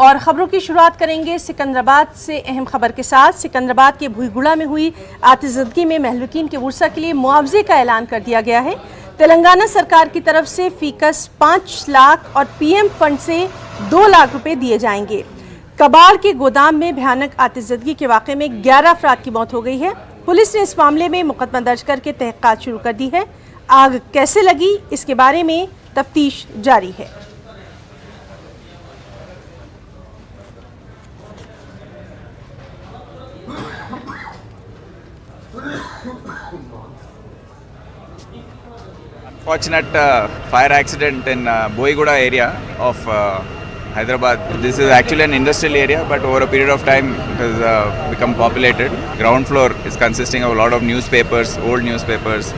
और ख़बरों की शुरुआत करेंगे सिकंदराबाद से अहम खबर के साथ। सिकंदराबाद के भुईगुड़ा में हुई आतिशबाजी में महलूकीन के वर्सा के लिए मुआवजे का ऐलान कर दिया गया है। तेलंगाना सरकार की तरफ से फीकस 5 लाख और पीएम फंड से 2 लाख रुपए दिए जाएंगे। कबाड़ के गोदाम में भयानक आतिशबाजी के वाक़े में 11 अफराद की मौत हो गई है। पुलिस ने इस मामले में मुकदमा दर्ज करके तहक़ीक़ात शुरू कर दी है। आग कैसे लगी, इसके बारे में तफ्तीश जारी है। Unfortunate fire accident in Boiguda area of Hyderabad. This is actually an industrial area, but over a period of time it has become populated. Ground floor is consisting of a lot of newspapers, old newspapers,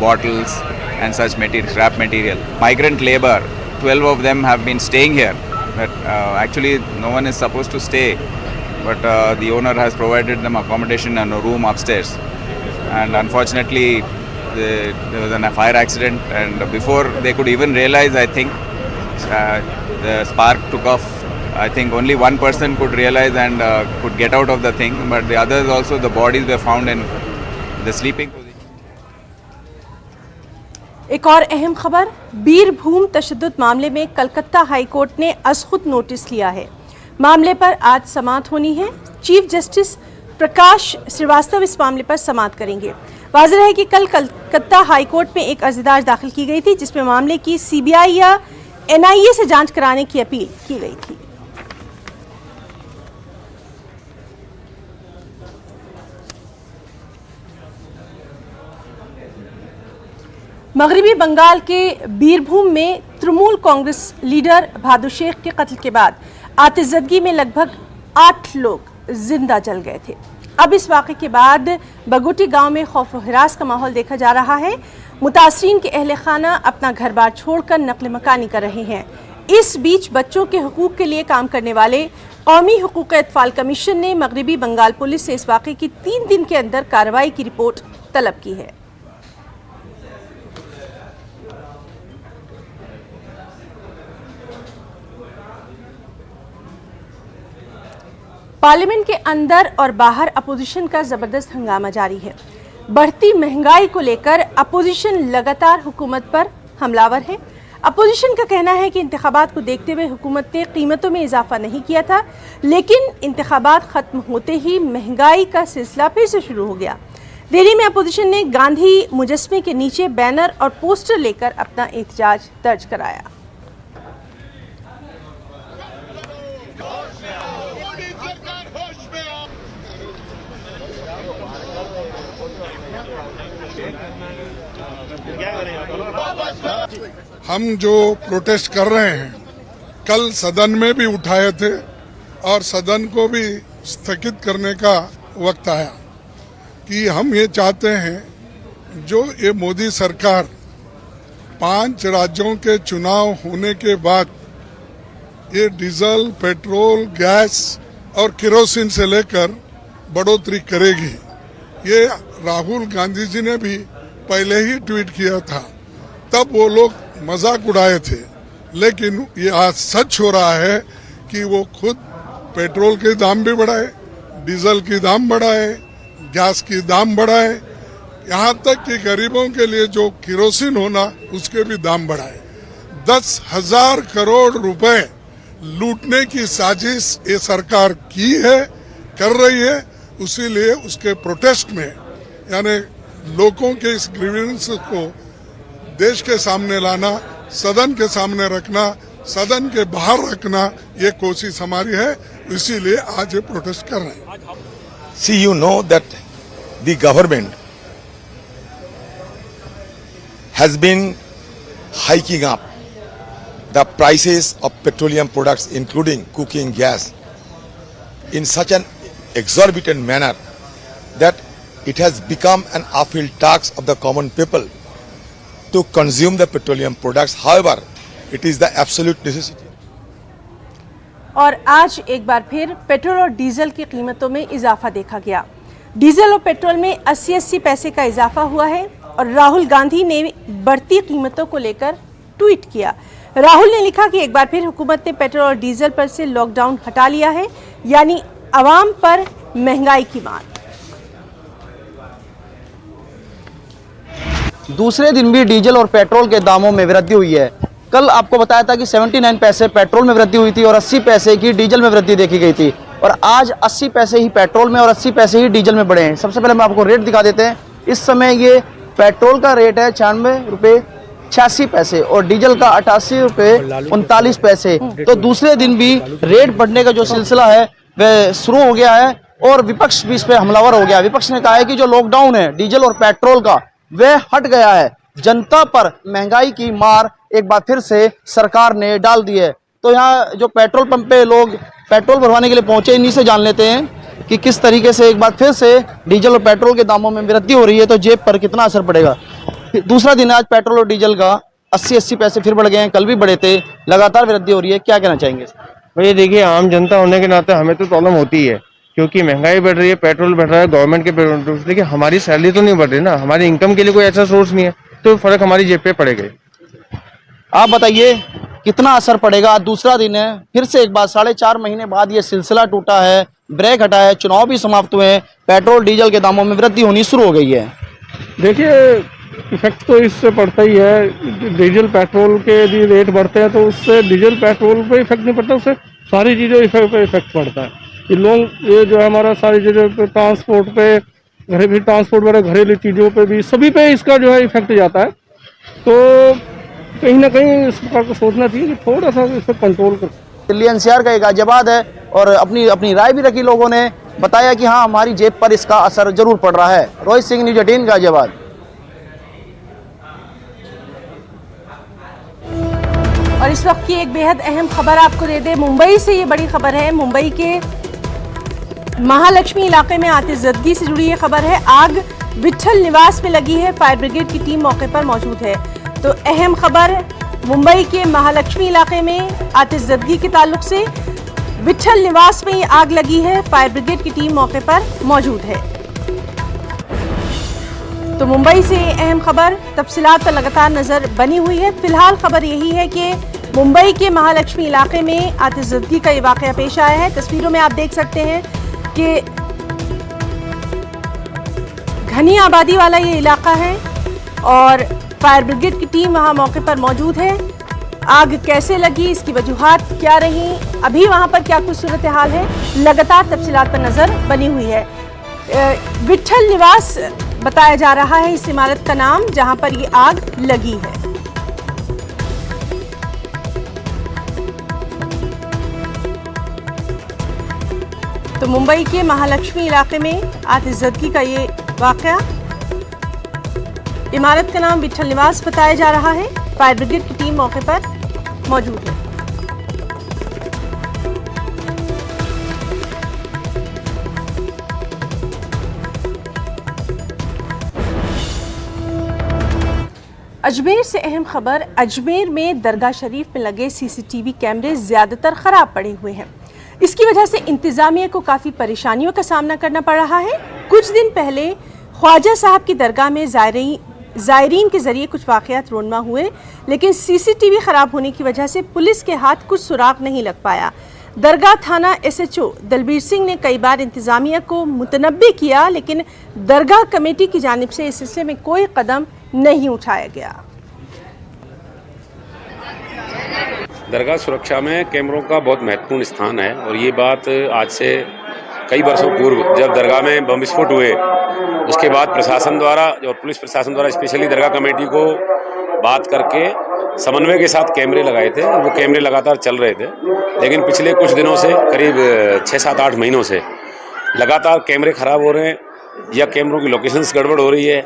bottles and such material, scrap material. Migrant labor, 12 of them have been staying here, but actually no one is supposed to stay, but the owner has provided them accommodation and a room upstairs. And unfortunately there was a fire accident, and before they could even realize, I think the spark took off. I think only one person could realize and could get out of the thing, but the others also, the bodies were found in the sleeping position. एक और अहम खबर, बीरभूम तशद्दुद मामले में Calcutta high court ने अज़खुद notice लिया है। मामले पर आज समाअत होनी है। चीफ जस्टिस प्रकाश श्रीवास्तव इस मामले पर समाअत करेंगे। वाज़ेह है कि कल कलकत्ता हाई कोर्ट में एक अर्ज़ीदार दाखिल की गई थी, जिसमें मामले की सीबीआई या एनआईए से जांच कराने की अपील की गई थी। मगरिबी बंगाल के बीरभूम में तृणमूल कांग्रेस लीडर भादु शेख के कत्ल के बाद आतिशबाजी में लगभग 8 लोग जिंदा जल गए थे। अब इस वाक़े के बाद बगोटी गांव में खौफ और हिरास का माहौल देखा जा रहा है। मुतासरीन के अहले खाना अपना घर बार छोड़कर नक़ल मकानी कर रहे हैं। इस बीच बच्चों के हकूक़ के लिए काम करने वाले कौमी हुकूक़ अतफ़ाल कमीशन ने मगरिबी बंगाल पुलिस से इस वाक़े की 3 दिन के अंदर कार्रवाई की रिपोर्ट तलब की है। पार्लियामेंट के अंदर और बाहर अपोजिशन का जबरदस्त हंगामा जारी है। बढ़ती महंगाई को लेकर अपोजिशन लगातार हुकूमत पर हमलावर है। अपोजिशन का कहना है कि इंतखाबात को देखते हुए हुकूमत ने कीमतों में इजाफा नहीं किया था, लेकिन इंतखाबात खत्म होते ही महंगाई का सिलसिला फिर से शुरू हो गया। दिल्ली में अपोजिशन ने गांधी मुजस्मे के नीचे बैनर और पोस्टर लेकर अपना एहतजाज दर्ज कराया। हम जो प्रोटेस्ट कर रहे हैं कल सदन में भी उठाए थे और सदन को भी स्थगित करने का वक्त आया कि हम ये चाहते हैं जो ये मोदी सरकार 5 राज्यों के चुनाव होने के बाद ये डीजल, पेट्रोल, गैस और केरोसिन से लेकर बढ़ोतरी करेगी। ये राहुल गांधी जी ने भी पहले ही ट्वीट किया था, तब वो लोग मजाक उड़ाए थे, लेकिन ये आज सच हो रहा है कि वो खुद पेट्रोल के दाम भी बढ़ाए, डीजल की दाम बढ़ाए, गैस की दाम बढ़ाए, यहाँ तक कि गरीबों के लिए जो केरोसिन होना उसके भी दाम बढ़ाए। 10,000 करोड़ रुपए लूटने की साजिश ये सरकार की है, कर रही है। उसीलिए उसके प्रोटेस्ट में यानी लोगों के इस ग्रीवेंस को देश के सामने लाना, सदन के सामने रखना, सदन के बाहर रखना, ये कोशिश हमारी है। इसीलिए आज ये प्रोटेस्ट कर रहे हैं। See, you know that the government has been hiking up the prices of petroleum products, including cooking gas, in such an exorbitant manner that it has become an uphill task of the common people to consume the petroleum products. However, it is the absolute necessity. और आज एक बार फिर petrol और diesel की कीमतों में इजाफा देखा गया। डीजल और पेट्रोल में 80-80 पैसे का इजाफा हुआ है और राहुल गांधी ने बढ़ती कीमतों को लेकर ट्वीट किया। राहुल ने लिखा कि एक बार फिर हुकूमत ने पेट्रोल और डीजल पर से लॉकडाउन हटा लिया है, यानी अवाम पर महंगाई की मार। दूसरे दिन भी डीजल और पेट्रोल के दामों में वृद्धि हुई है। कल आपको बताया था कि 79 पैसे पेट्रोल में वृद्धि हुई थी और 80 पैसे की डीजल में वृद्धि देखी गई थी, और आज 80 पैसे ही पेट्रोल में और 80 पैसे ही डीजल में बढ़े हैं। सबसे पहले मैं आपको रेट दिखा देते हैं। इस समय ये पेट्रोल का रेट है 96 रुपये 86 पैसे और डीजल का 88 रुपये 39 पैसे। तो दूसरे दिन भी रेट बढ़ने का जो सिलसिला है वह शुरू हो गया है और विपक्ष भी इस पर हमलावर हो गया। विपक्ष ने कहा है कि जो लॉकडाउन है डीजल और पेट्रोल का वह हट गया है, जनता पर महंगाई की मार एक बार फिर से सरकार ने डाल दी है। तो यहाँ जो पेट्रोल पंप पे लोग पेट्रोल भरवाने के लिए पहुंचे, इन्हीं से जान लेते हैं कि किस तरीके से एक बार फिर से डीजल और पेट्रोल के दामों में वृद्धि हो रही है, तो जेब पर कितना असर पड़ेगा। दूसरा दिन आज पेट्रोल और डीजल का 80 पैसे फिर बढ़ गए हैं, कल भी बढ़े थे, लगातार वृद्धि हो रही है। क्या कहना चाहेंगे? भैया देखिए, आम जनता होने के नाते हमें तो प्रॉब्लम होती है, क्योंकि महंगाई बढ़ रही है, पेट्रोल बढ़ रहा है, गवर्नमेंट के पेट्रोल, लेकिन हमारी सैलरी तो नहीं बढ़ रही ना, हमारी इनकम के लिए कोई ऐसा सोर्स नहीं है, तो फर्क हमारी जेब पे पड़ेगा। आप बताइए कितना असर पड़ेगा। दूसरा दिन है, फिर से एक बार 4.5 महीने बाद ये सिलसिला टूटा है, ब्रेक हटा है, चुनाव भी समाप्त हुए हैं, पेट्रोल डीजल के दामों में वृद्धि होनी शुरू हो गई है। देखिए, इफेक्ट तो इससे पड़ता ही है। डीजल पेट्रोल के यदि रेट बढ़ते हैं तो उससे डीजल पेट्रोल पे इफेक्ट नहीं पड़ता, उससे सारी चीज़ों पे इफेक्ट पड़ता है। ये लोग ये जो है हमारा सारी चीज़ों पे, ट्रांसपोर्ट पे, ट्रांसपोर्ट वगैरह घरेलू चीज़ों पे भी, सभी पे इसका जो है इफेक्ट जाता है। तो कहीं ना कहीं इस प्रकार को सोचना चाहिए कि थोड़ा सा इस पर कंट्रोल कर। दिल्ली एनसीआर का एक गाजियाबाद है और अपनी राय भी रखी। लोगों ने बताया कि हाँ, हमारी जेब पर इसका असर जरूर पड़ रहा है। रोहित सिंह, न्यूज़ 18 गाजियाबाद। और इस वक्त की एक बेहद अहम खबर आपको दे दे, मुंबई से ये बड़ी खबर है। मुंबई के महालक्ष्मी इलाके में आतिशबाजी से जुड़ी ये खबर है। आग विट्ठल निवास में लगी है, फायर ब्रिगेड की टीम मौके पर मौजूद है। तो अहम खबर मुंबई के महालक्ष्मी इलाके में आतिशबाजी के ताल्लुक से, विट्ठल निवास में ये आग लगी है, फायर ब्रिगेड की टीम मौके पर मौजूद है। तो मुंबई से अहम खबर, तफसीलात पर लगातार नजर बनी हुई है। फिलहाल खबर यही है कि मुंबई के महालक्ष्मी इलाके में आतिशबाजी का ये वाकया पेश आया है। तस्वीरों में आप देख सकते हैं कि घनी आबादी वाला ये इलाका है और फायर ब्रिगेड की टीम वहां मौके पर मौजूद है। आग कैसे लगी, इसकी वजूहात क्या रही, अभी वहां पर क्या कुछ सूरत हाल है, लगातार तफसीलात पर नजर बनी हुई है। विट्ठल निवास बताया जा रहा है इस इमारत का नाम, जहां पर ये आग लगी है। तो मुंबई के महालक्ष्मी इलाके में आतिशबाजी का ये वाकया, इमारत का नाम विट्ठल निवास बताया जा रहा है। फायर ब्रिगेड की टीम मौके पर मौजूद है। अजमेर से अहम खबर, अजमेर में दरगाह शरीफ में लगे सीसीटीवी कैमरे ज्यादातर खराब पड़े हुए हैं। इसकी वजह से इंतजामिया को काफी परेशानियों का सामना करना पड़ रहा है। कुछ दिन पहले ख्वाजा साहब की दरगाह में ज़ायरीन के जरिए कुछ वाक़यात रोनमा हुए, लेकिन सीसीटीवी खराब होने की वजह से पुलिस के हाथ कुछ सुराग नहीं लग पाया। दरगाह थाना SHO दलबीर सिंह ने कई बार इंतजामिया को मुतनब्बे किया, लेकिन दरगाह कमेटी की जानिब से इस सिलसिले में कोई कदम नहीं उठाया गया। दरगाह सुरक्षा में कैमरों का बहुत महत्वपूर्ण स्थान है और ये बात आज से कई वर्षों पूर्व जब दरगाह में बम विस्फोट हुए, उसके बाद प्रशासन द्वारा और पुलिस प्रशासन द्वारा स्पेशली दरगाह कमेटी को बात करके समन्वय के साथ कैमरे लगाए थे। वो कैमरे लगातार चल रहे थे, लेकिन पिछले कुछ दिनों से करीब 6-7-8 महीनों से लगातार कैमरे ख़राब हो रहे हैं या कैमरों की लोकेशंस गड़बड़ हो रही है।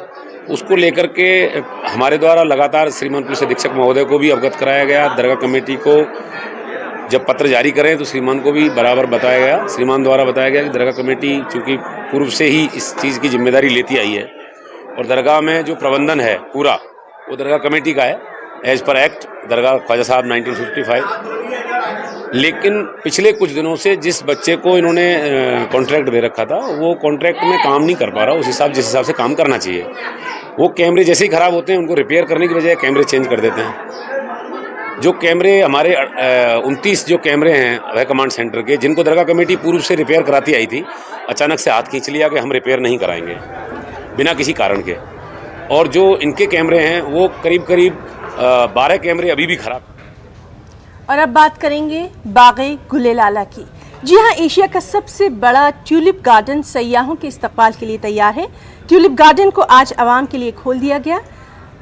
उसको लेकर के हमारे द्वारा लगातार श्रीमान पुलिस अधीक्षक महोदय को भी अवगत कराया गया। दरगाह कमेटी को जब पत्र जारी करें तो श्रीमान को भी बराबर बताया गया, श्रीमान द्वारा बताया गया कि दरगाह कमेटी चूँकि पूर्व से ही इस चीज़ की जिम्मेदारी लेती आई है और दरगाह में जो प्रबंधन है पूरा वो दरगाह कमेटी का है एज पर एक्ट दरगाह ख्वाजा साहब 1955। लेकिन पिछले कुछ दिनों से जिस बच्चे को इन्होंने कॉन्ट्रैक्ट दे रखा था वो कॉन्ट्रैक्ट में काम नहीं कर पा रहा जिस हिसाब से काम करना चाहिए। वो कैमरे जैसे ही ख़राब होते हैं उनको रिपेयर करने की बजाय कैमरे चेंज कर देते हैं। जो कैमरे हमारे 29 जो कैमरे हैं हाई कमांड सेंटर के, जिनको दरगाह कमेटी पूर्व से रिपेयर कराती आई थी, अचानक से हाथ खींच लिया कि हम रिपेयर नहीं कराएंगे बिना किसी कारण के। और जो इनके कैमरे हैं वो करीब करीब 12 कैमरे अभी भी खराब। और अब बात करेंगे बाग़े गुलेलाला की। जी हाँ, एशिया का सबसे बड़ा ट्यूलिप गार्डन सयाहों के इस्तकबाल के लिए तैयार है। ट्यूलिप गार्डन को आज आवाम के लिए खोल दिया गया।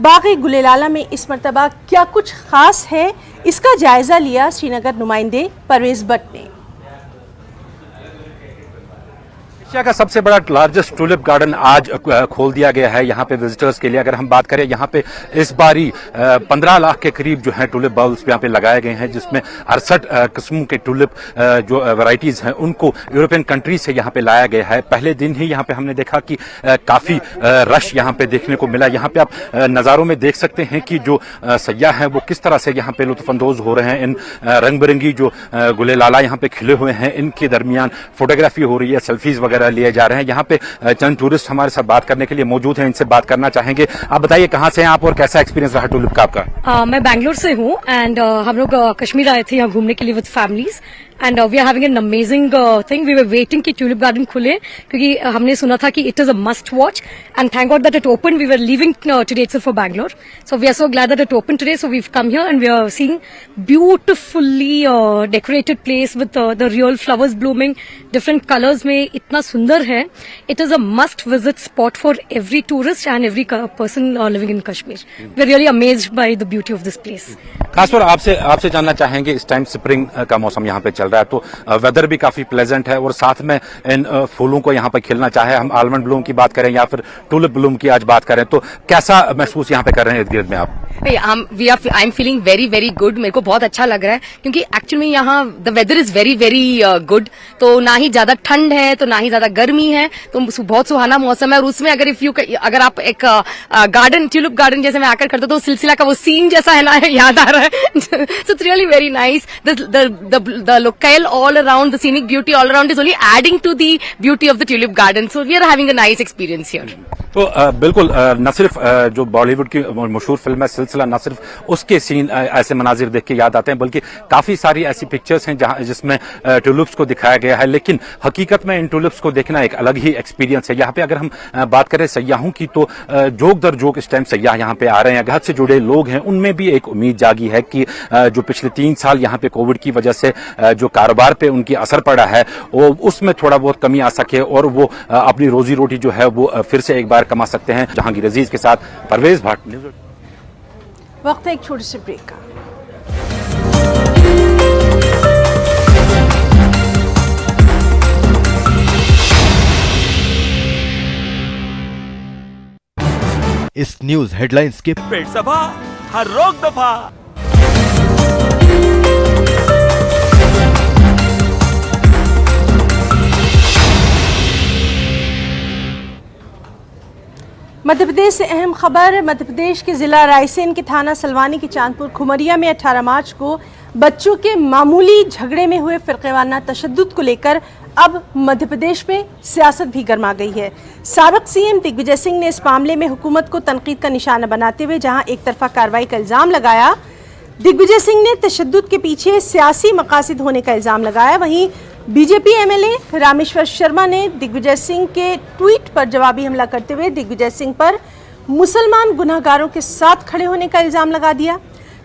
बाग़े गुलेलाला में इस मरतबा क्या कुछ खास है, इसका जायजा लिया श्रीनगर नुमाइंदे परवेज भट्ट ने। एशिया का सबसे बड़ा लार्जेस्ट टूलिप गार्डन आज खोल दिया गया है यहाँ पे विजिटर्स के लिए। अगर हम बात करें यहाँ पे इस बारी 15 लाख के करीब जो है टूलिप बल्ब्स यहाँ पे लगाए गए हैं, जिसमें 68 किस्मों के टूलिप जो वैरायटीज हैं उनको यूरोपियन कंट्री से यहाँ पे लाया गया है। पहले दिन ही यहाँ पे हमने देखा कि काफी रश यहाँ पे देखने को मिला। यहाँ पे आप नजारों में देख सकते हैं कि जो सयाह हैं वो किस तरह से यहाँ पे लुत्फानंदोज हो रहे हैं। इन रंग बिरंगी जो गुलेलाला यहाँ पे खिले हुए हैं, इनके दरमियान फोटोग्राफी हो रही है, सेल्फीज वगैरह लिए जा रहे हैं। यहाँ पे चंद टूरिस्ट हमारे साथ बात करने के लिए मौजूद हैं, इनसे बात करना चाहेंगे। आप बताइए कहाँ से हैं आप और कैसा एक्सपीरियंस रहा टूलिप का आपका? मैं बैंगलोर से हूँ एंड हम लोग कश्मीर आए थे यहाँ घूमने के लिए with families and we are having an amazing thing. We were waiting कि ट्यूलिप गार्डन खुले क्योंकि हमने सुना था कि it is a must watch and thank God that it open. We were leaving today itself for Bangalore, so we are so glad that it open today. So we have come here and we are seeing beautifully decorated place with the real flowers blooming different colours में। इतना सुंदर है। It is a must visit spot for every tourist and every person living in Kashmir. We are really amazed by the beauty of this place. खासतौर आपसे जानना चाहेंगे, इस time spring का मौसम यहाँ पे चल रहा है तो वेदर भी काफी प्लेजेंट है और साथ में इन फूलों को यहाँ पे खिलना, चाहे हम आलमंड ब्लूम की बात करें या फिर टूलिप ब्लूम की आज बात करें, तो कैसा महसूस यहाँ पे कर रहे हैं इर्द गिर्द में आप? I am feeling very very good. मेरे को बहुत अच्छा लग रहा है क्योंकि एक्चुअली यहाँ the weather is very very good. तो ना ही ज्यादा ठंड है तो ना ही ज्यादा गर्मी है, तो बहुत सुहाना मौसम है। और उसमें अगर आप एक गार्डन ट्यूलिप गार्डन जैसे मैं आकर करता तो सिलसिला का वो सीन जैसा है ना याद आ रहा है। So it's really very nice. The local all around, the scenic beauty all around is only adding to the beauty of the tulip garden. So we are having a nice experience here. तो बिल्कुल न सिर्फ जो बॉलीवुड की मशहूर film है सिलसिला, न सिर्फ उसके सीन ऐसे मनाजिर देख के याद आते हैं, बल्कि काफी सारी ऐसी पिक्चर्स हैं जहां जिसमें टुलिप्स को दिखाया गया है। लेकिन हकीकत में इन टुलिप्स को देखना एक अलग ही एक्सपीरियंस है। यहाँ पे अगर हम बात करें सयाहों की तो जोक दर जोक इस टाइम सयाह यहाँ पे आ रहे हैं। घर से जुड़े लोग हैं, उनमें भी एक उम्मीद जागी है कि जो पिछले 3 साल यहाँ पे कोविड की वजह से जो कारोबार पे उनकी असर पड़ा है वो उसमें थोड़ा बहुत कमी आ सके और वो अपनी रोजी रोटी जो है वो फिर से एक बार कमा सकते हैं। जहांगीर अजीज के साथ परवेज भट्ट। वक्त है एक छोटे से ब्रेक का। इस न्यूज हेडलाइंस के पेट सभा हर रोग दफा। मध्य प्रदेश से अहम खबर। मध्य प्रदेश के जिला रायसेन के थाना सलवानी के चांदपुर खुमरिया में 18 मार्च को बच्चों के मामूली झगड़े में हुए फिरक़ेवाना तशद्दुद को लेकर अब मध्य प्रदेश में सियासत भी गर्मा गई है। साबिक़ सीएम दिग्विजय सिंह ने इस मामले में हुकूमत को तनकीद का निशाना बनाते हुए जहां एक तरफा कार्रवाई का इल्ज़ाम लगाया, दिग्विजय सिंह ने तशद्दुद के पीछे सियासी मकासद होने का इल्ज़ाम लगाया। वहीं बीजेपी एमएलए रामेश्वर शर्मा ने दिग्विजय सिंह के ट्वीट पर जवाबी हमला करते हुए दिग्विजय सिंह पर मुसलमान गुनहगारों के साथ खड़े होने का इल्ज़ाम लगा दिया।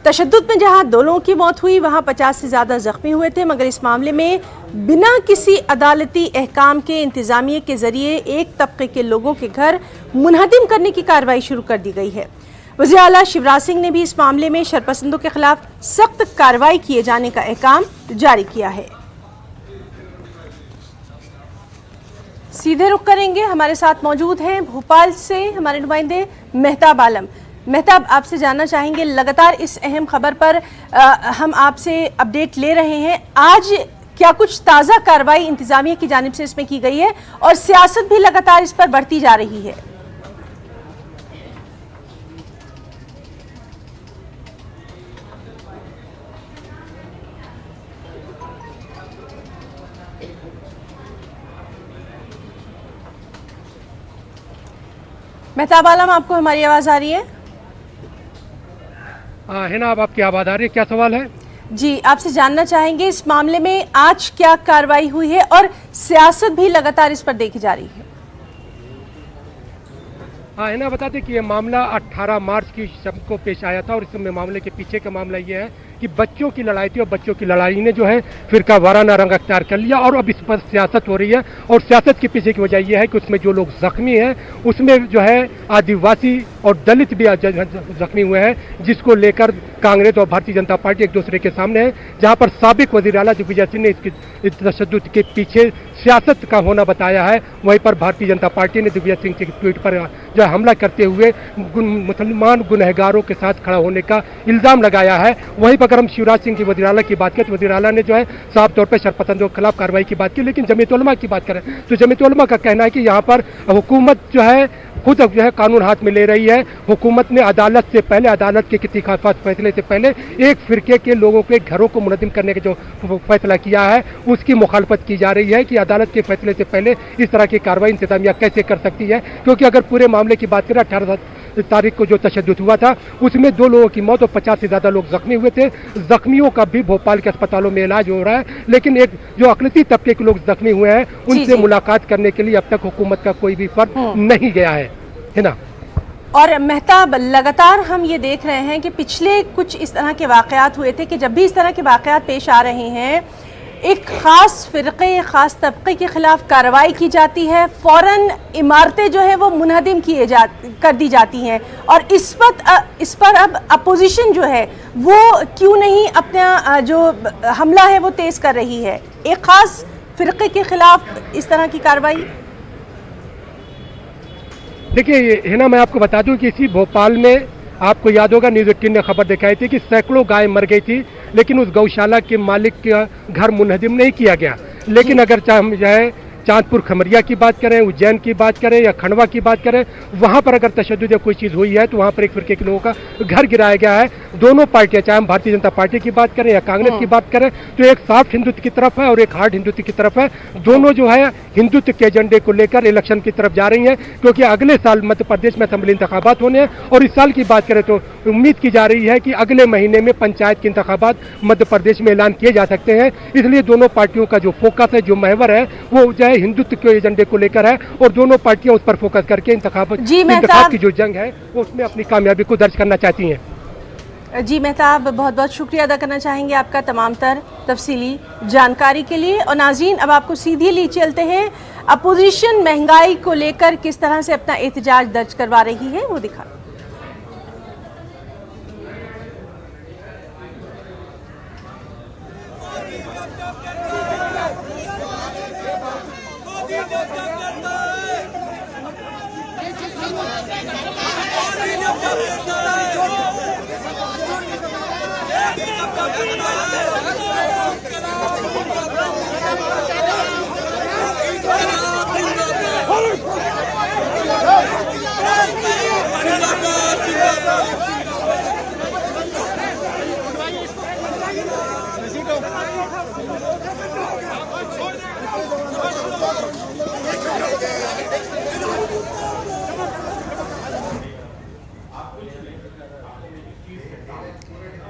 तशद्दुद में जहां 2 लोगों की मौत हुई वहां 50 से ज़्यादा जख्मी हुए थे, मगर इस मामले में बिना किसी अदालती अहकाम के इंतजामिया के जरिए एक तबके के लोगों के घर मुनहदिम करने की कार्रवाई शुरू कर दी गई है। वज़ीर आला शिवराज सिंह ने भी इस मामले में शरपसंदों के खिलाफ सख्त कार्रवाई किए जाने का अहकाम जारी किया है। सीधे रुख करेंगे, हमारे साथ मौजूद हैं भोपाल से हमारे नुमाइंदे मेहताब आलम। मेहताब, आपसे जानना चाहेंगे, लगातार इस अहम खबर पर हम आपसे अपडेट ले रहे हैं। आज क्या कुछ ताज़ा कार्रवाई इंतजामिया की जानिब से इसमें की गई है और सियासत भी लगातार इस पर बढ़ती जा रही है? मेहताब आलम, आपको हमारी आवाज़ आ रही है? है ना। अब आपकी आवाज़ आ रही है, क्या सवाल है? जी, आपसे जानना चाहेंगे इस मामले में आज क्या कार्रवाई हुई है और सियासत भी लगातार इस पर देखी जा रही है। हाँ, है ना, बता दें कि ये मामला 18 मार्च की शब को पेश आया था और इस समय मामले के पीछे का मामला ये है कि बच्चों की लड़ाई थी और बच्चों की लड़ाई ने जो है फिरका वाराना रंग अख्तियार कर लिया और अब इस पर सियासत हो रही है। और सियासत के पीछे की वजह यह है कि उसमें जो लोग जख्मी हैं उसमें जो है आदिवासी और दलित भी जख्मी हुए हैं, जिसको लेकर कांग्रेस और भारतीय जनता पार्टी एक दूसरे के सामने है। जहां पर साबिक वजीर आला दिग्विजय सिंह ने इस तशद्दुद के पीछे सियासत का होना बताया है, वहीं पर भारतीय जनता पार्टी ने दिग्विजय सिंह के ट्वीट पर जो हमला करते हुए मुसलमान गुनहगारों के साथ खड़ा होने का इल्जाम लगाया है। वहीं पर अगर हम शिवराज सिंह की वज़ीर आला की बात करें तो वज़ीर आला ने जो है साफ तौर पर शरपसंदों के खिलाफ कार्रवाई की बात की। लेकिन जमीयत उलमा की बात करें तो जमीयत उलमा का कहना है कि यहाँ पर हुकूमत जो है खुद जो है कानून हाथ में ले रही है। हुकूमत ने अदालत से पहले, अदालत के किसी खास फैसले से पहले एक फिरके के लोगों के घरों को मुनज़्ज़म करने का जो फैसला किया है उसकी मुखालफत की जा रही है कि अदालत के फैसले से पहले इस तरह की कार्रवाई इंतजामिया कैसे कर सकती है। क्योंकि अगर पूरे मामले की बात करें 18 तारीख को जो तशद्दुद हुआ था उसमें 2 लोगों की मौत और 50 से ज़्यादा लोग जख्मी हुए थे। जख्मियों का भी भोपाल के अस्पतालों में इलाज हो रहा है, लेकिन एक जो अक़लियती तबके के लोग जख्मी हुए हैं उनसे मुलाकात करने के लिए अब तक हुकूमत का कोई भी फर्द नहीं गया है ना। और मेहताब, लगातार हम ये देख रहे हैं कि पिछले कुछ इस तरह के वाक़यात हुए थे कि जब भी इस तरह के वाक़यात पेश आ रहे हैं एक ख़ास फ़िरक़े, ख़ास तबके के ख़िलाफ़ कार्रवाई की जाती है, फ़ौरन इमारतें जो है वो मुनहदिम कर दी जाती हैं। और इस पर अब अपोजिशन जो है वो क्यों नहीं अपना जो हमला है वो तेज़ कर रही है, एक ख़ास फ़िरक़े के ख़िलाफ़ इस तरह की कार्रवाई? देखिए है ना, मैं आपको बता दूं कि इसी भोपाल में आपको याद होगा न्यूज़ 18 ने खबर दिखाई थी कि सैकड़ों गाय मर गई थी, लेकिन उस गौशाला के मालिक का घर मुनहदिम नहीं किया गया। लेकिन अगर हम जो है चांदपुर खमरिया की बात करें, उज्जैन की बात करें या खंडवा की बात करें, वहाँ पर अगर तशद्दुद या कोई चीज़ हुई है तो वहाँ पर एक फिरके के लोगों का घर गिराया गया है। दोनों पार्टियां, चाहे हम भारतीय जनता पार्टी की बात करें या कांग्रेस की बात करें, तो एक सॉफ्ट हिंदुत्व की तरफ है और एक हार्ड हिंदुत्व की तरफ है। दोनों जो है हिंदुत्व के एजेंडे को लेकर इलेक्शन की तरफ जा रही हैं, क्योंकि अगले साल मध्य प्रदेश में असेंबली इंतखाबात होने हैं। और इस साल की बात करें तो उम्मीद की जा रही है कि अगले महीने में पंचायत के इंतखाबात मध्य प्रदेश में ऐलान किए जा सकते हैं। इसलिए दोनों पार्टियों का जो फोकस है, जो महवर है, वो जो है हिंदुत्व के एजेंडे को लेकर है और दोनों पार्टियां उस पर फोकस करके इंतखाब की जो जंग है वो उसमें अपनी कामयाबी को दर्ज करना चाहती हैं। जी मेहताब, बहुत बहुत शुक्रिया अदा करना चाहेंगे आपका तमाम तर तफसीली जानकारी के लिए। और नाज़रीन, अब आपको सीधे लिए चलते हैं, अपोजिशन महंगाई को लेकर किस तरह से अपना एहतजाज दर्ज करवा रही है वो दिखा।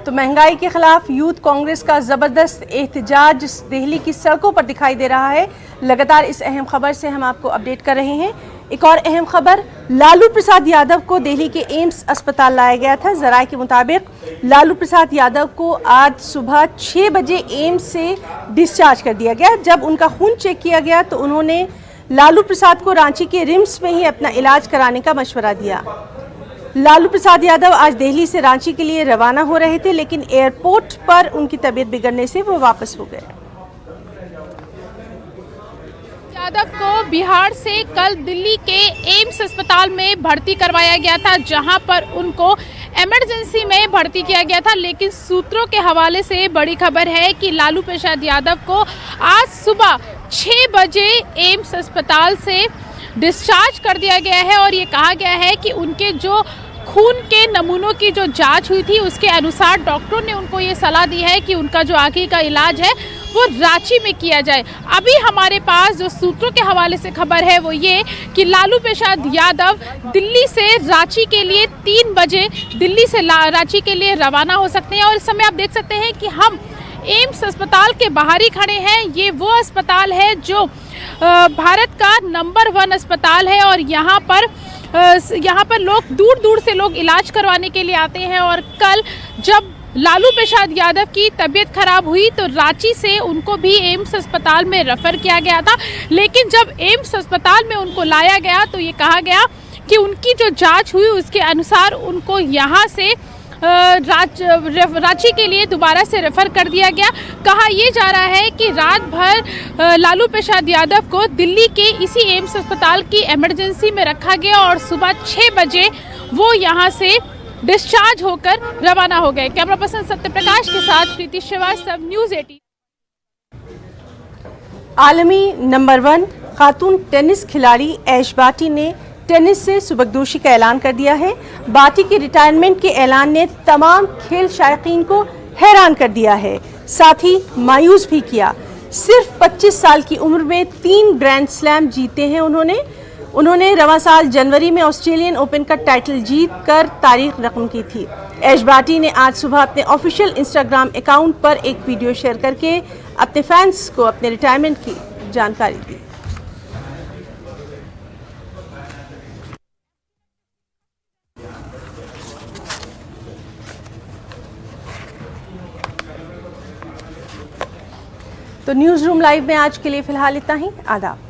तो महंगाई के खिलाफ यूथ कांग्रेस का जबरदस्त एहतजाज दिल्ली की सड़कों पर दिखाई दे रहा है। लगातार इस अहम खबर से हम आपको अपडेट कर रहे हैं। एक और अहम खबर, लालू प्रसाद यादव को दिल्ली के एम्स अस्पताल लाया गया था। जराये के मुताबिक लालू प्रसाद यादव को आज सुबह 6 बजे एम्स से डिस्चार्ज कर दिया गया। जब उनका खून चेक किया गया तो उन्होंने लालू प्रसाद को रांची के रिम्स में ही अपना इलाज कराने का मशवरा दिया। लालू प्रसाद यादव आज दिल्ली से रांची के लिए रवाना हो रहे थे, लेकिन एयरपोर्ट पर उनकी तबीयत बिगड़ने से वो वापस हो गए। यादव को बिहार से कल दिल्ली के एम्स अस्पताल में भर्ती करवाया गया था, जहां पर उनको इमरजेंसी में भर्ती किया गया था। लेकिन सूत्रों के हवाले से बड़ी खबर है कि लालू प्रसाद यादव को आज सुबह 6 बजे एम्स अस्पताल से डिस्चार्ज कर दिया गया है और ये कहा गया है कि उनके जो खून के नमूनों की जो जांच हुई थी उसके अनुसार डॉक्टरों ने उनको ये सलाह दी है कि उनका जो आगे का इलाज है वो रांची में किया जाए। अभी हमारे पास जो सूत्रों के हवाले से खबर है वो ये कि लालू प्रसाद यादव दिल्ली से रांची के लिए 3 बजे दिल्ली से रांची के लिए रवाना हो सकते हैं। और इस समय आप देख सकते हैं कि हम एम्स अस्पताल के बाहर ही खड़े हैं। ये वो अस्पताल है जो भारत का नंबर 1 अस्पताल है और यहाँ पर लोग दूर दूर से लोग इलाज करवाने के लिए आते हैं। और कल जब लालू प्रसाद यादव की तबीयत खराब हुई तो रांची से उनको भी एम्स अस्पताल में रेफर किया गया था, लेकिन जब एम्स अस्पताल में उनको लाया गया तो ये कहा गया कि उनकी जो जांच हुई उसके अनुसार उनको यहाँ से रांची के लिए दोबारा से रेफर कर दिया गया। कहा यह जा रहा है कि रात भर लालू प्रसाद यादव को दिल्ली के इसी एम्स अस्पताल की इमरजेंसी में रखा गया और सुबह 6 बजे वो यहाँ से डिस्चार्ज होकर रवाना हो गए। कैमरा पर्सन सत्यप्रकाश के साथ प्रीति श्रीवास्तव, न्यूज़ 18। आलमी नंबर 1 खातून टेनिस खिलाड़ी ऐश बाटी ने टेनिस से सुबकदोशी का ऐलान कर दिया है। बाटी के रिटायरमेंट के ऐलान ने तमाम खेल शायकीन को हैरान कर दिया है, साथ ही मायूस भी किया। सिर्फ 25 साल की उम्र में 3 ग्रैंड स्लैम जीते हैं उन्होंने रवां साल जनवरी में ऑस्ट्रेलियन ओपन का टाइटल जीत कर तारीख रकम की थी। ऐश बाटी ने आज सुबह अपने ऑफिशियल इंस्टाग्राम अकाउंट पर एक वीडियो शेयर करके अपने फैंस को अपने रिटायरमेंट की जानकारी दी। तो न्यूज़ रूम लाइव में आज के लिए फिलहाल इतना ही। आदाब।